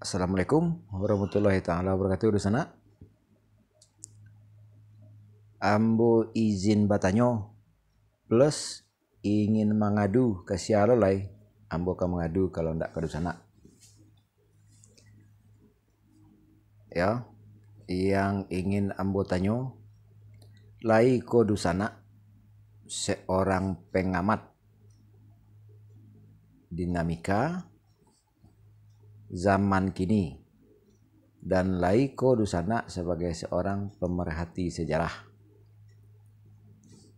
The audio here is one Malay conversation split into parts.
Assalamualaikum warahmatullahi taala wabarakatuh. Di sana ambo izin batanyo plus ingin mengadu ke sialalai ambo akan mengadu kalau ndak ke sana. Ya, yang ingin ambo tanyo lai ko dusana seorang pengamat dinamika zaman kini dan Laiko Dusana sebagai seorang pemerhati sejarah.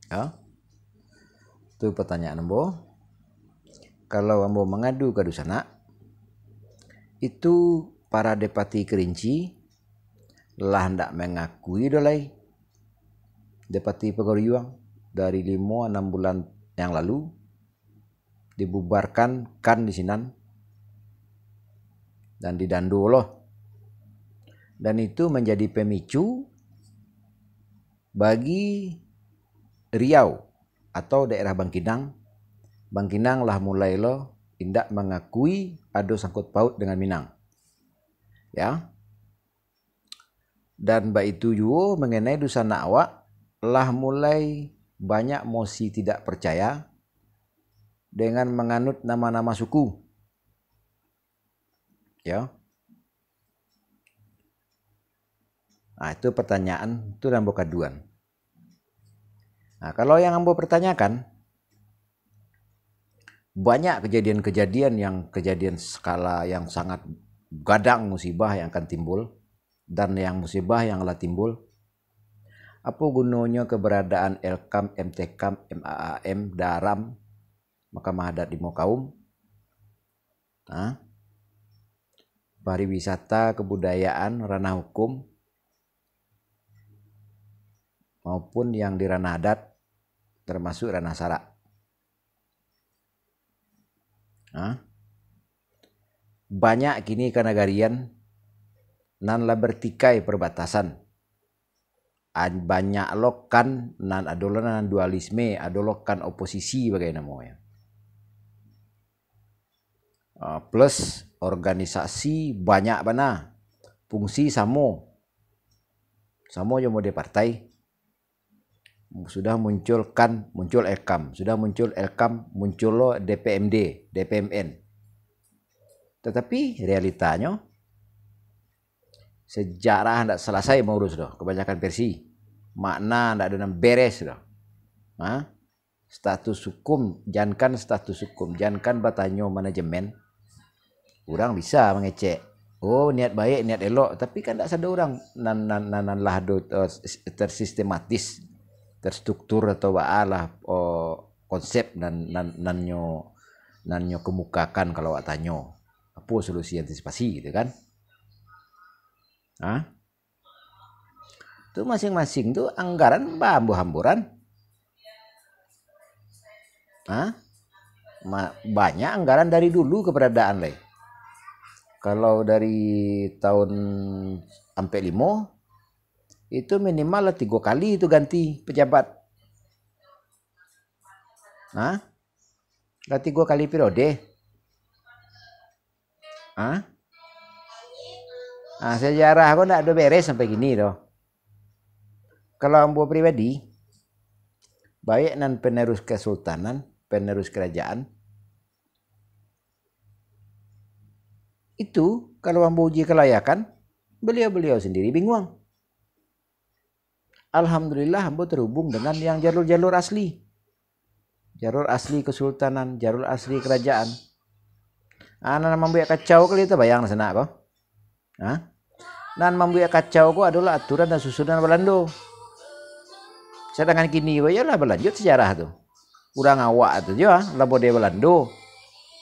Ya, itu pertanyaan ambo. Kalau ambo mengadu ke Dusana, itu para Depati Kerinci lah hendak mengakui dolai Depati Pegoriuang dari 5-6 bulan yang lalu dibubarkan kan di sinan dan didandu loh. Dan itu menjadi pemicu bagi Riau atau daerah Bangkinang. Bangkinang lah mulai lo tidak mengakui ada sangkut paut dengan Minang. Ya. Dan mbak itu juga mengenai Dusana awak lah mulai banyak mosi tidak percaya dengan menganut nama-nama suku. Ya. Nah, itu pertanyaan, itu ambo kaduan. Nah, kalau yang ambo pertanyakan, banyak kejadian-kejadian yang kejadian skala yang sangat gadang musibah yang akan timbul dan yang musibah yang telah timbul. Apa gunanya keberadaan Elkam, MTKam, MAAM, Daram, Mahkamah Adat di Mokaum? Nah, pariwisata, kebudayaan, ranah hukum, maupun yang di ranah adat, termasuk ranah sara. Nah, banyak kini kanagarian nan la bertikai perbatasan. Banyak lokan nan adolan dualisme, adolokan oposisi bagai namanya. Plus organisasi banyak bana, fungsi samo aja mode partai. Sudah muncul Elkam, muncul lo DPMD, DPMN. Tetapi realitanya sejarah tidak selesai mengurus doh, kebanyakan versi. Makna tidak ada beres doh. Status hukum, jangan batanyo manajemen. Orang bisa mengecek. Oh, niat baik, niat elok, tapi kan tidak ada orang nan lah tersistematis, terstruktur atau baalah konsep nanyo kemukakan kalau tanyo apa solusi antisipasi gitu kan. Itu masing-masing tuh anggaran hamburan. Banyak anggaran dari dulu keberadaan lah. Kalau dari tahun sampai 5 itu minimal 3 kali itu ganti pejabat. Lah 3 kali periode. Sejarah aku ndak ada beres sampai gini doh. Kalau ambo pribadi, baik nan penerus kesultanan, penerus kerajaan, itu kalau ambo uji kelayakan, beliau sendiri bingung. Alhamdulillah ambo terhubung dengan yang jalur-jalur asli. Jalur asli kesultanan, jalur asli kerajaan. Nan membuat kacau kali itu bayang sana kok. Nan membuat kacau kok adalah aturan dan susunan Belanda. Sedangkan kini lah berlanjut sejarah tuh. Urang awak tuh ya, lah bode Belanda.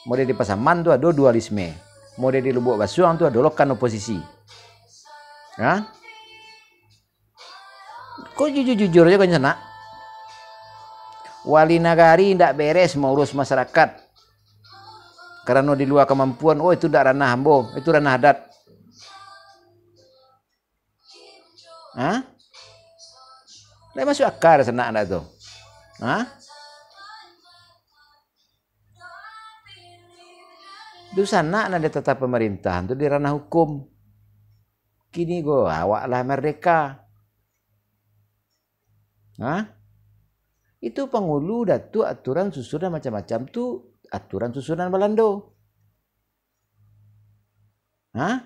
Mode di Pasaman tuh ada dualisme. Mode di Lubuk Basuang tuh ada lokan oposisi. Kok jujur aja kan sana? Wali nagari ndak beres mengurus masyarakat. Karena di luar kemampuan, itu ndak ranah ambo, itu ranah adat. Ndak masuk akal sana anda tuh. Du sana ada tetap pemerintahan tu di ranah hukum. Kini go awaklah merdeka. Hah? Itu pengulu datu aturan susunan macam-macam tu aturan susunan Belando. Hah?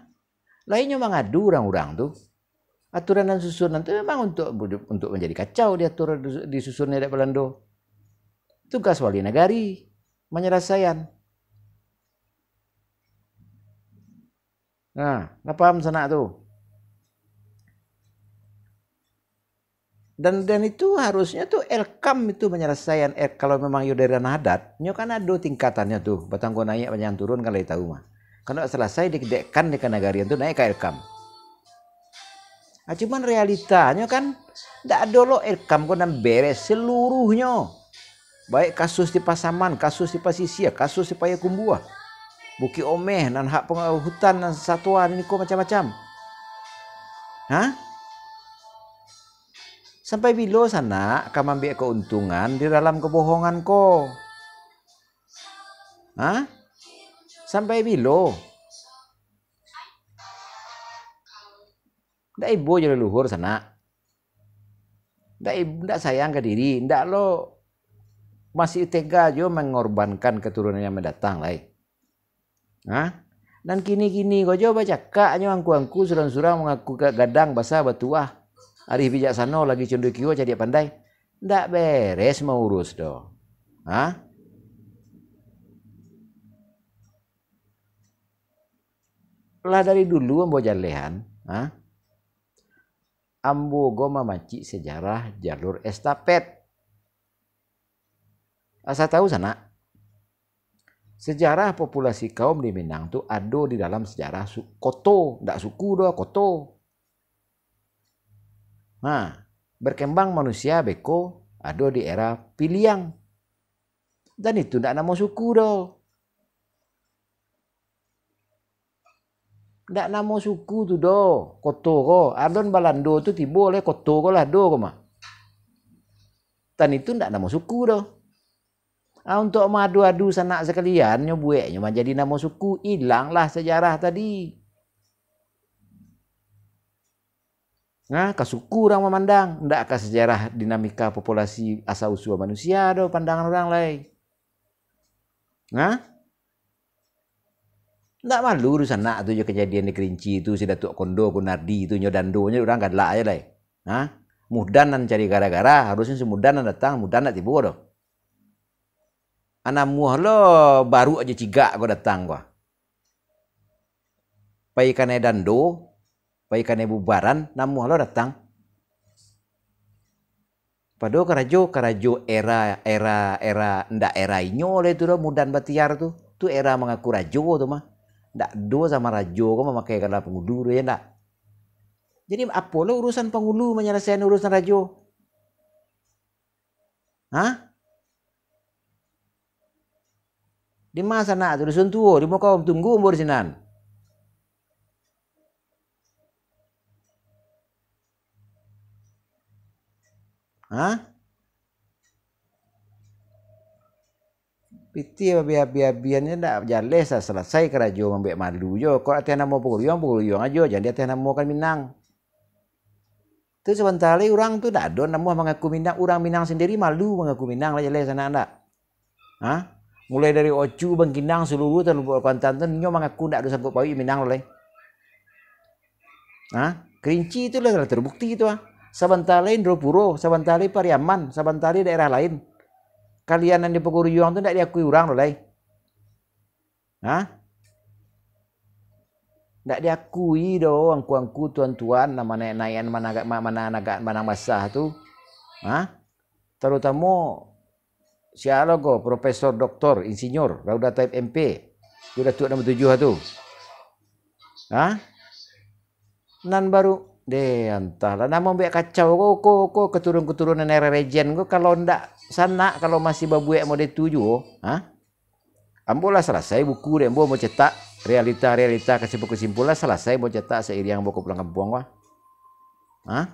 Lainnya mengadu orang-orang tu. Aturan dan susunan itu memang untuk menjadi kacau diatur disusunnya dari Belando. Tugas wali negari menyelesaikan. Nah, paham sana tu. Dan itu harusnya tuh Elkam itu menyelesaikan kalau memang yo dari ranah adat, nyo kan ada tingkatannya tuh. Batang ko naik banyak turun kalau tahu mah. Kalau selesai dikdekan di kanagarian tuh naik ke Elkam. Nah, cuman realitanya kan ndak ada lo Elkam ko nan beres seluruhnya. Baik kasus di Pasaman, kasus di Pasisia, kasus di Payakumbuh, Buki Omeh, dan hak hutan dan satwa ini kok macam-macam. Hah? Sampai bila sana kamu ambil keuntungan di dalam kebohongan ko? Hah? Sampai bila? Ndak ibu jadi luhur sana. Ndak sayang ke diri, ndak lo masih tega jo mengorbankan keturunan yang mendatang lah. Hah? Dan kini-kini kau coba cakaknya angku-angku surang-surang mengaku gadang basah batuah. Arif bijaksana lagi cendekiwa jadi pandai. Ndak beres mau urus doh. Hah? Lah dari dulu ambo jalehan, hah? Ambo go mamaci sejarah jalur estafet. Asa tahu sana? Sejarah populasi kaum di Minang tu ada di dalam sejarah koto, ndak suku doh, koto. Nah, berkembang manusia beko ada di era Piliang. Dan itu ndak nama suku doh. Ndak nama suku tu doh, koto ko. Adon Balando tu tiba oleh koto ko lah do ko mah. Dan itu ndak nama suku doh. Untuk madu-adu sanak sekalian nyobueknya menjadi nama suku, hilanglah sejarah tadi. Nah, ke suku orang memandang, ndak ke sejarah dinamika populasi asal usul manusia do pandangan orang lain. Nah, ndak malu urusan nak tu je kejadian di Kerinci tu si Datuk Kondo Kunardi tu nyodandonya orang galak aja lah. Hah? Mudan nan cari gara-gara, harusnya semudan nan datang, mudan nak tiba doh. Anak muah lo baru aja cigak gua datang gua. Pai kane dando, pai kane bubaran, namuah lo datang. Padahal karajo era ndak era inyo le tu do mudan batiar tu. Tu era mengaku rajo tu mah. Ndak do sama rajo kau memakai kata pengulu ya ndak. Jadi apa lo urusan pengulu menyelesaikan urusan rajo? Hah? Di masa nak tu dusun tuo, di mau kau tunggu umur sinan. Hah? Piti biar-biarnya ndak jale selesai kerajo ambek malu jo. Kau atian namo peguyong aja, jadi atian namo kan Minang. Tu sebentar lagi orang tu dak don namo mengaku Minang, orang Minang sendiri malu mengaku Minang lah jale sana ndak. Hah? Mulai dari Ocu, Bangkinang, seluruh terlalu Kuantan tu nyo mengaku ndak ada sanggup pawi Minang lah. Hah? Kerinci itu lah terbukti itu ah. Sebentar lain Dropuro, sebentar lain Pariaman, sebentar lain daerah lain. Kalian yang di Peguruyuang tu ndak diakui orang loh, Hah? Ndak diakui doh angku-angku tuan-tuan nama naik-naikan mana basah tu. Hah? Terutama siapa go Profesor Doktor Insinyur Rauda Taib MP. Tu Datuk nombor 7 tu. Hah? Nan baru entahlah nama biak kacau ko keturunan era regen ko kalau ndak sana kalau masih babuek mode 7 hah? Ambolah selesai buku deh, mau cetak realita kesimpulan selesai mau cetak seiring mau pulang kampung wah. Hah?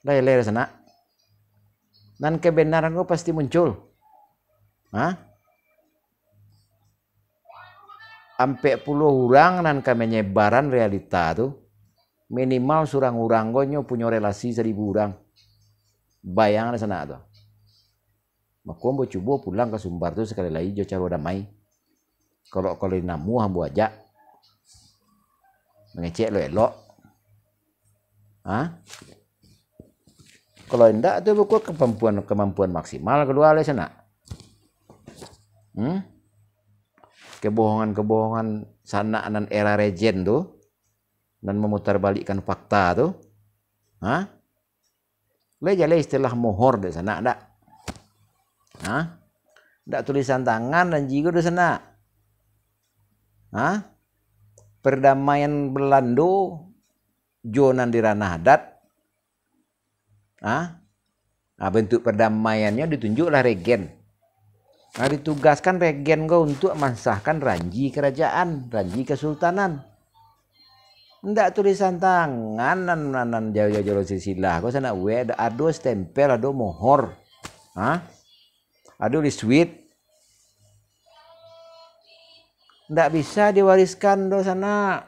Lele sana. Dan kebenaran kau pasti muncul. Hah? ampe puluh orang nan kami nyebaran realita tuh minimal surang orang gonyo punya relasi 1.000 orang. Bayang ada sana tuh. Makom coba pulang ke Sumbar tuh sekali lagi jo caro damai. Kalau namu hambu aja mengecek lo elok. Kalau enggak tuh buku kemampuan maksimal kedua le sana. Kebohongan sana nan era regen tuh dan memutarbalikkan fakta tuh. Le jale istilah mohor di sana enggak. Enggak tulisan tangan dan juga di sana. Perdamaian Belando jonan di ranah adat. Bentuk perdamaiannya ditunjuklah regen. Ditugaskan regen go untuk mensahkan ranji kerajaan, ranji kesultanan. Ndak tulisan tangan nan jauh-jauh silsilah. Kau sana ada stempel, ada mohor. Ada liswit. Ndak bisa diwariskan do sana.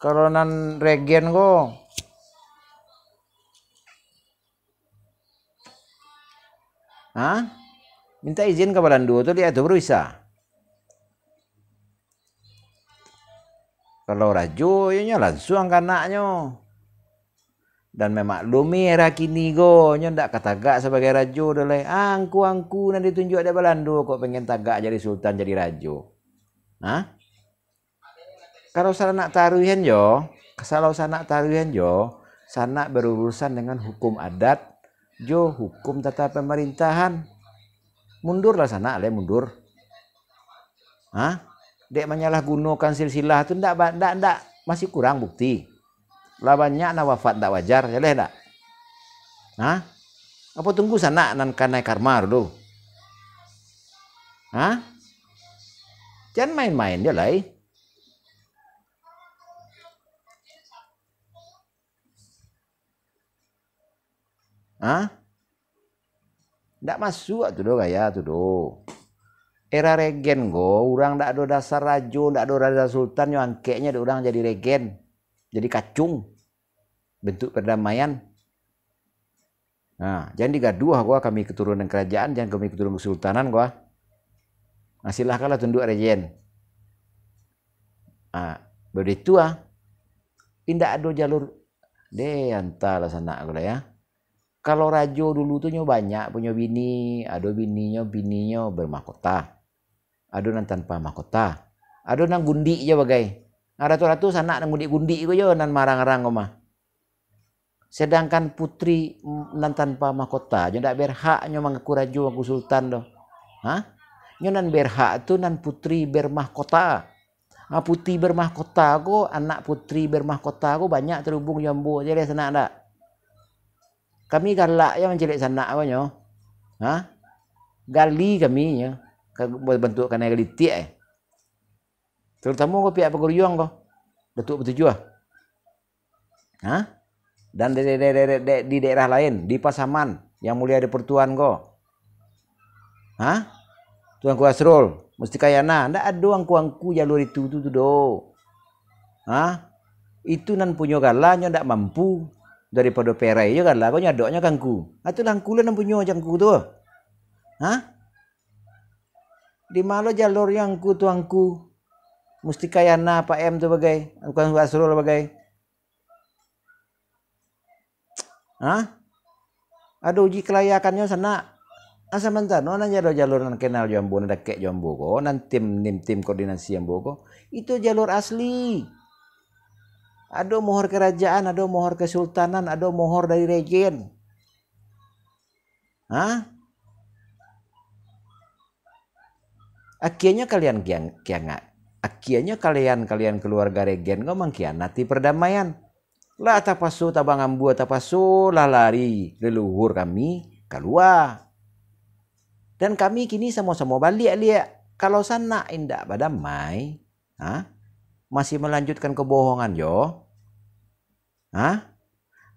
Kalau nan regen go. Minta izin ke Belanda tuh dia tuh baru bisa. Kalau rajo ya langsung kanaknya. Dan memaklumi era kini go nya ndak katagak sebagai rajo doleh. Angku nan ditunjuk ada Belanda kok pengen tagak jadi sultan jadi rajo. Kalau sanak taruhan jo, sanak berurusan dengan hukum adat, jo hukum tata pemerintahan. Mundurlah sana, mundur. Dek menyalahgunakan silsilah itu ndak masih kurang bukti. Lah banyak na wafat ndak wajar, ya leh ndak. Apa tunggu sana nan kanai karma dulu. Jangan main-main dia lah. Ndak masuk tuh do gaya tuh do. Era regen go, orang ndak ada dasar rajo, ndak ada dasar sultan yang angkeknya orang jadi regen, jadi kacung, bentuk perdamaian. Jangan digaduh gua kami keturunan kerajaan, jangan kami keturunan kesultanan gua. Silahkanlah tunduk regen. Begitu tidak ada jalur deh antara sana gula ya. Kalau rajo dulu tuh banyak punya bini, ada bininya bermahkota. Ada nan tanpa mahkota. Ada nan gundi aja bagai. Ratu-ratu sana nan gundi ko yo nan marang-marang mah. Sedangkan putri nan tanpa mahkota aja ndak berhak nyo mengaku rajo aku sultan doh. Nyo nan berhak tu nan putri bermahkota. Putri bermahkota ko, anak putri bermahkota ko banyak terhubung jambu aja deh sana ndak. Kami galak ya mencelik sana apa nyo. Gali kami ya. Bentuk kanai gelitik terutama ko pihak peguriong ko. Datuk bertujuh. Dan di daerah lain, di Pasaman yang mulia ada pertuan ko. Tuanku Asrul, Mustikayana, ndak ada angku jalur itu do. Itu nan punya galanya ndak mampu daripada perai je galah ko nyadoknya kangku. Atu langku nan punya jangku tu. Di mana jalur yang ku tuangku Mustikayana Pak M tu bagai, Tuanku Asrul bagai. Ada uji kelayakannya sana. Sementara nan jalur nan kenal jambu nan dekek jambu ko, nan tim koordinasi jambu ko, itu jalur asli. Ada mohor kerajaan, ada mohor kesultanan, ada mohor dari regen. Akhirnya kalian keluarga regen kau mengkhianati perdamaian. Lah tapasu tabang ambu tapasu lah lari leluhur kami keluar. Dan kami kini sama-sama balik lihat. Kalau sana indak berdamai, masih melanjutkan kebohongan yo.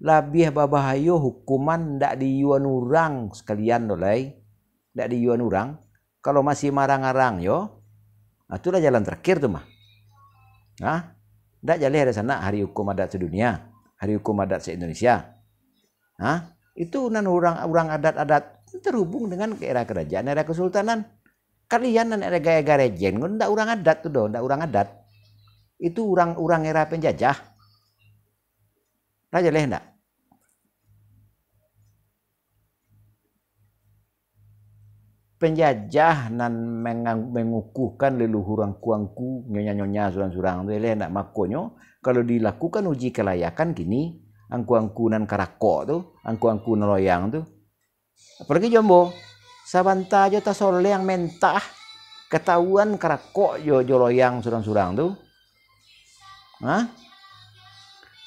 Lebih babahayo hukuman ndak diyuan orang sekalian dolai. Ndak diyuan orang. Kalau masih marang-arang yo. Itulah jalan terakhir tuh mah. Ndak jaleh ada sana hari hukum adat sedunia, hari hukum adat se-Indonesia. Itu nan orang adat-adat terhubung dengan era kerajaan, era kesultanan. Kalian nan era gaya rejen, ndak orang adat tuh do, ndak orang adat. Itu orang era penjajah. Raja leh ndak? Penjajah nan mengukuhkan leluhur angku nyonya-nyonya surang-surang tu leh ndak makonyo kalau dilakukan uji kelayakan gini angku nan karakok tu, angku neloyang tu. Apalagi jombo, sabanta jo ta sole yang mentah ketahuan karakok jo loyang surang-surang tu.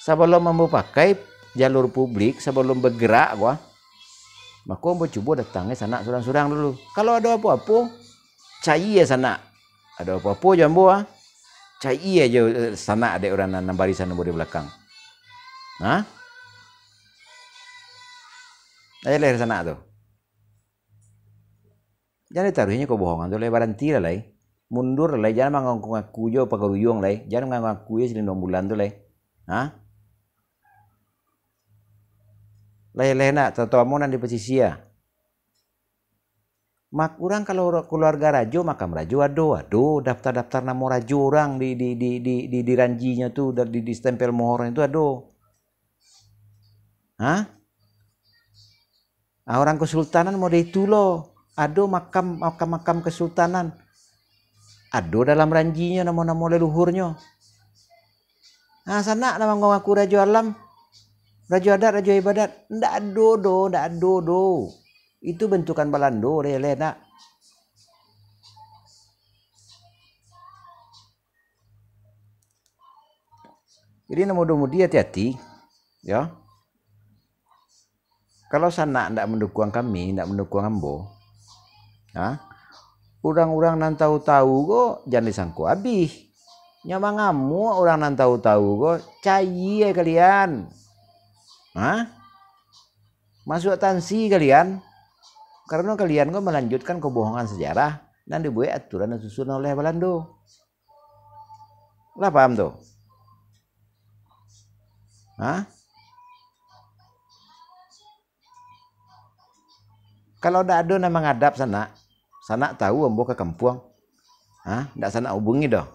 Sebelum mau pakai jalur publik, sebelum bergerak gua, maka mau coba datangnya sana surang-surang dulu. Kalau ada apa-apa, cai ya sana. Ada apa-apa jambo cai aja sana ada orang nan barisan di belakang. Aja leh sana tuh. Jangan ditaruhnya kebohongan tuh lebaran tira lah. Mundur lah, jangan mengaku jo pagaruyung lah. Jangan mengaku ya selindung bulan tuh lah. Leh nak tahu nan di pesisia. Mak orang kalau keluarga rajo makam rajo ado daftar nama rajo orang di ranjinya tuh di stempel mohon itu ado. Orang kesultanan mau itu loh. Ado makam kesultanan. Ado dalam ranjinya nama-nama leluhurnya. Sana nama ngaku rajo alam. Rajo adat, rajo ibadat, ndak ado do. Itu bentukan balando leh nak. Jadi mudah-mudi hati-hati, ya. Kalau sana ndak mendukung kami, ndak mendukung ambo, orang-orang nan tahu-tahu kok jangan disangku habis. Nyamang ngamu orang nan tahu-tahu kok cai kalian. Masuk tansi kalian karena kalian kok melanjutkan kebohongan sejarah dan dibuat aturan yang disusun oleh Belanda. Lah paham tuh? Kalau ndak ada nama ngadap sana tahu ambo ke kampung. Ndak sana hubungi dah.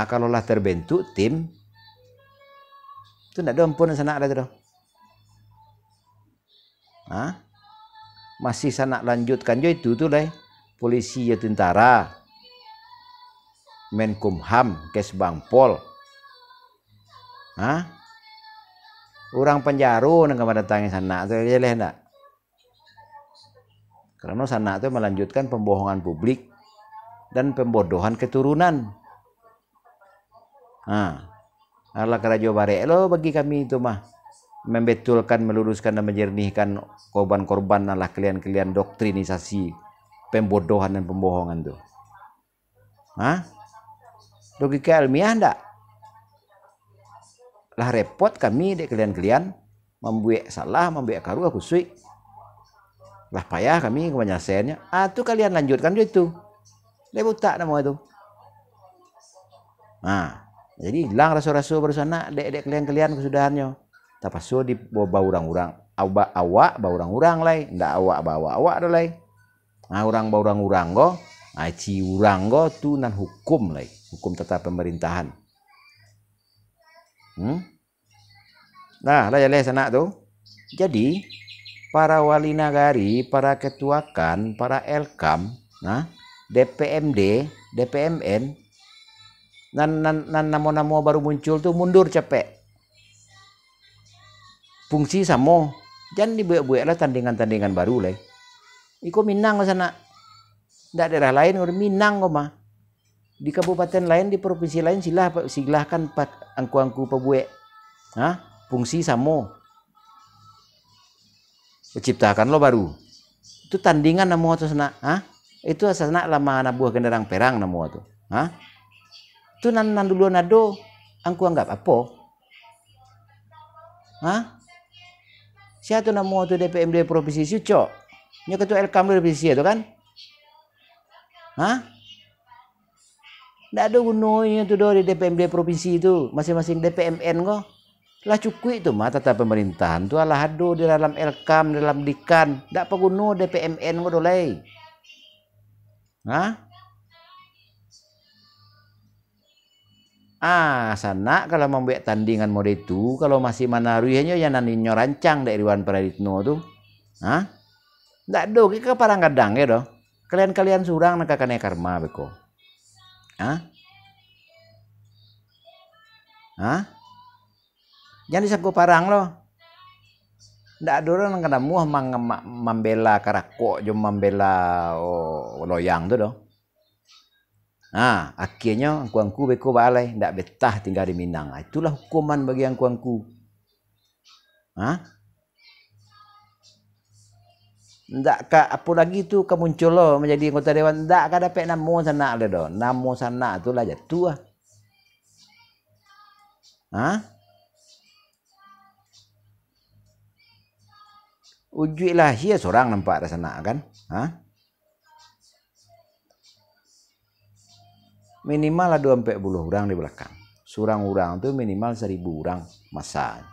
Kalau lah terbentuk tim itu ndak ada ampun sana ada tuh. Masih sana lanjutkan jo itu tuh lah. Polisi ya tentara, Menkumham, Kesbangpol. Orang penjaro nang datangin sana tuh leh ndak. Karena sana itu melanjutkan pembohongan publik dan pembodohan keturunan. Allah kerajo bare lo bagi kami itu mah membetulkan, meluruskan dan menjernihkan korban-korban Allah kalian doktrinisasi pembodohan dan pembohongan tuh. Logika ilmiah ndak? Lah repot kami dek kalian membuat salah, membuat karu aku sui. Lah payah kami kebanyakannya. Tuh kalian lanjutkan itu. Lebutak nama itu. Jadi hilang rasu-rasu bersana dek kalian kesudahannya. Tapaso di bawa orang-orang. Awak bawa orang-orang lai. Ndak awak bawa awak dah lai. Orang bawa orang-orang go. Ci orang go tu nan hukum lai. Hukum tata pemerintahan. Nah, lah ya sana tuh. Jadi para wali nagari, para ketuakan, para elkam, DPMD, DPMN, nama-nama baru muncul tuh mundur capek. Fungsi sama, jangan dibuat-buat lah tandingan-tandingan baru lah. Iko Minang ke sana, ndak daerah lain udah Minang kok mah. Di kabupaten lain, di provinsi lain silahkan angku-angku pebuat, fungsi sama. Ciptakan lo baru itu tandingan namo tuh sana itu asasna lama anak buah kendaraan perang namo tuh itu nan dulu nado angku anggap apa siapa tuh namo tuh DPMD provinsi Suco nya ketua Elkam provinsi itu kan Ndak ada gunanya tuh di DPMD provinsi itu, masing-masing DPMN kok. Lah cukup itu mah tata pemerintahan tuh alah ado di dalam Elkam, dalam Dikan. Ndak paguno DPMN kok dolai. Hah? Sana kalau membuat tandingan mode itu, kalau masih manaruinya ya naninyo rancang dari Iwan Praditno tuh. Hah? Ndak do ke parang kadang ya do. Kalian surang nakakane karma beko. Hah? Hah? Jangan disangko parang loh. Ndak ada orang kena muah membela karakok jom membela loyang tu doh. Akhirnya angku beko balai ndak betah tinggal di Minang. Itulah hukuman bagi angku. Ndak ka apa lagi tu kemuncul lo menjadi anggota dewan, ndak ka dapat namo sana le doh. Namo sana tu lah jatuh. Uji lah dia seorang nampak di sana kan. Minimal ada 40 orang di belakang. Surang orang tu minimal 1000 orang masa.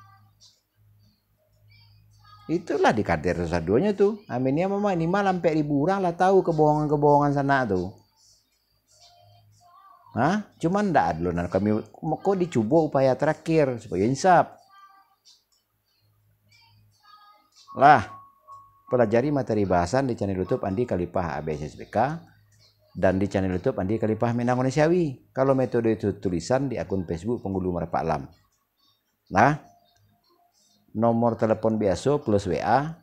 Itulah di kader saduanya tuh. Aminnya minimal sampai 1000 orang lah tahu kebohongan-kebohongan sana tuh. Cuman ndak ada loh. Kami kok dicoba upaya terakhir supaya insaf. Lah, pelajari materi bahasan di channel YouTube Andi Khalifah ABSSBK dan di channel YouTube Andi Khalifah Minang Indonesiawi. Kalau metode itu tulisan di akun Facebook Penghulu Merapak Lam. Nah, nomor telepon biasa plus WA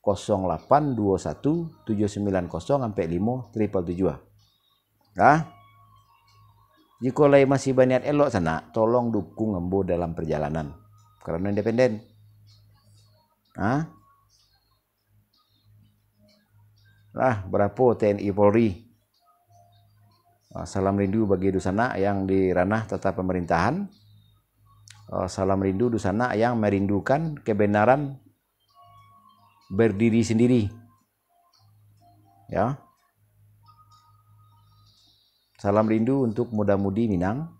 0821 790 sampai 5777. Jika lain masih banyak elok sana, tolong dukung Embo dalam perjalanan. Karena independen. Berapa TNI Polri? Salam rindu bagi Dusana yang di ranah tata pemerintahan. Salam rindu Dusana yang merindukan kebenaran berdiri sendiri. Ya. Salam rindu untuk muda-mudi Minang,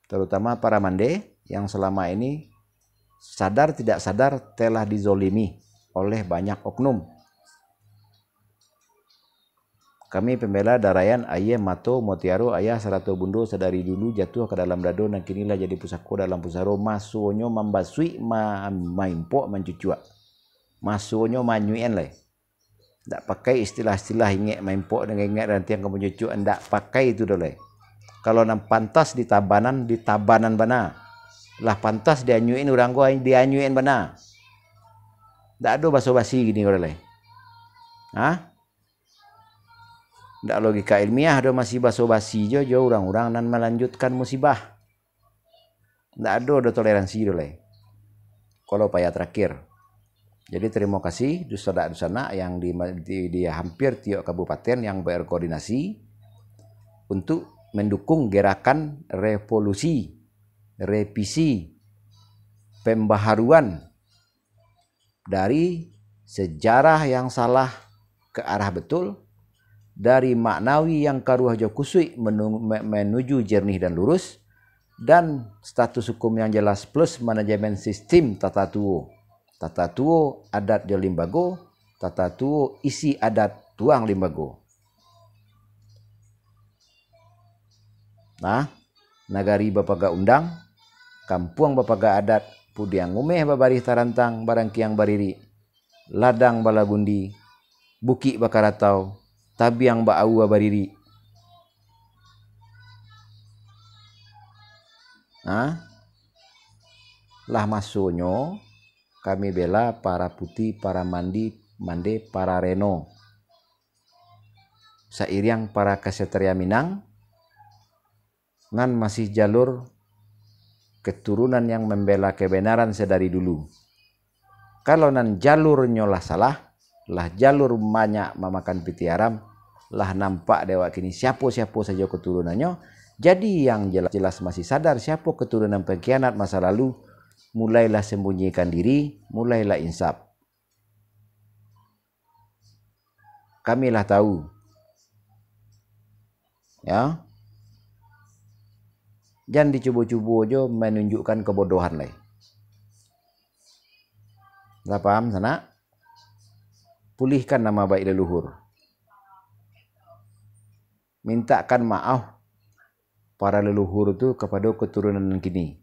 terutama para mande yang selama ini sadar tidak sadar telah dizolimi oleh banyak oknum. Kami pembela Darayan Ayah Mato Motiaro Ayah Serato Bundo sadari dulu jatuh ke dalam dado dan kinilah jadi pusako dalam pusaro masuonyo membasui maimpo mencucua. Masuonyo manyuien lah. Ndak pakai istilah-istilah ingek maimpo dengan ingek dan tiang kamu cucu, ndak pakai itu dole. Kalau nam pantas di tabanan bana. Lah pantas dianyuin orang gua dianyuin bana. Ndak ada basa-basi gini dole. Ndak logika ilmiah ada masih basa-basi jo orang-orang nan melanjutkan musibah. Ndak ada toleransi dole. Kalau payah terakhir. Jadi terima kasih Dusana yang di hampir tiap kabupaten yang berkoordinasi untuk mendukung gerakan revolusi, revisi, pembaharuan dari sejarah yang salah ke arah betul, dari maknawi yang karuah jo kusui menuju jernih dan lurus, dan status hukum yang jelas plus manajemen sistem tata tuo. Tata tuo adat jo limbago, tata tuo isi adat tuang limbago. Nagari bapaga undang, kampuang bapaga adat, pudiang ngumeh babari tarantang, barangkiang bariri, ladang balagundi, buki bakaratau, tabiang baau bariri. Lah masonyo kami bela para putih, para mande, para reno. Sairiang para kesetria Minang, ngan masih jalur keturunan yang membela kebenaran sedari dulu. Kalau nan jalurnya lah salah, lah jalur banyak memakan pitiaram, lah nampak dewa kini siapa saja keturunannya. Jadi yang jelas masih sadar siapa keturunan pengkhianat masa lalu, mulailah sembunyikan diri, mulailah insaf. Kamilah tahu. Ya. Jangan dicubu-cubu aja menunjukkan kebodohan lah. Nggak paham sana? Pulihkan nama baik leluhur. Mintakan maaf para leluhur itu kepada keturunan kini.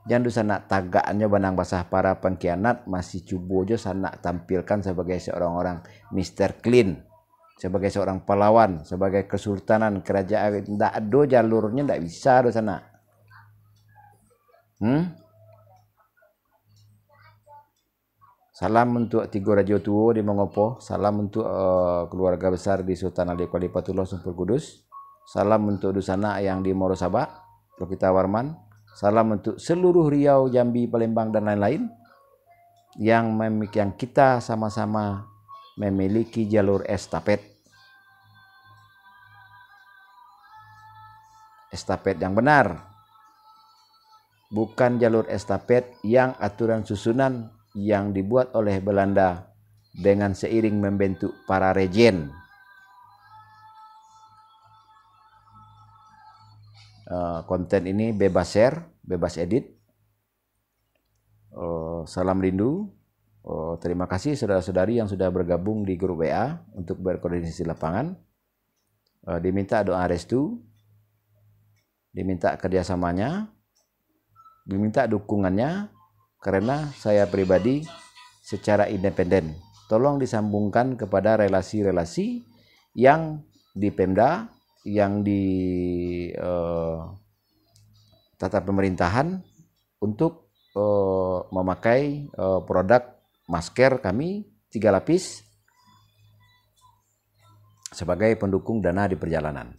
Jangan dosa nak tagaknya banang basah para pengkhianat masih cubu aja sana tampilkan sebagai seorang orang Mr. Clean, sebagai seorang pahlawan, sebagai kesultanan kerajaan. Ndak ada jalurnya, ndak bisa dosa nak. Salam untuk tiga raja tua di Mongopo. Salam untuk keluarga besar di Sultan Ali Khalifahullah Sumpur Kudus. Salam untuk Dusana yang di Moro Sabak, Lokita Warman. Salam untuk seluruh Riau, Jambi, Palembang dan lain-lain yang kita sama-sama memiliki jalur estafet. Estafet yang benar. Bukan jalur estafet yang aturan susunan yang dibuat oleh Belanda dengan seiring membentuk para regen. Konten ini bebas share, bebas edit. Salam rindu. Terima kasih saudara-saudari yang sudah bergabung di grup WA untuk berkoordinasi lapangan. Diminta doa restu, diminta kerjasamanya, diminta dukungannya. Karena saya pribadi secara independen, tolong disambungkan kepada relasi-relasi yang di Pemda, yang di tata pemerintahan untuk memakai produk masker kami 3 lapis sebagai pendukung dana di perjalanan.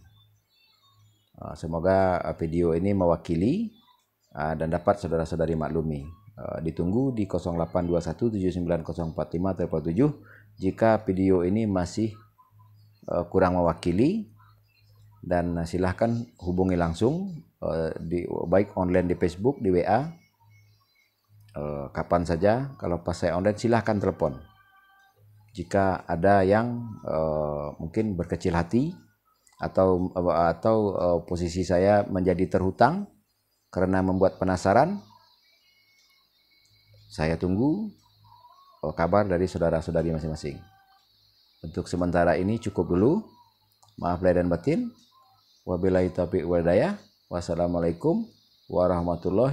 Semoga video ini mewakili dan dapat saudara-saudari maklumi. Ditunggu di 082179045777 jika video ini masih kurang mewakili, dan silahkan hubungi langsung baik online di Facebook, di WA, kapan saja. Kalau pas saya online silahkan telepon. Jika ada yang mungkin berkecil hati atau posisi saya menjadi terhutang karena membuat penasaran, saya tunggu kabar dari saudara-saudari masing-masing. Untuk sementara ini cukup dulu. Maaf lahir dan batin. Wabillahi taufiq wal hidayah. Wassalamualaikum warahmatullahi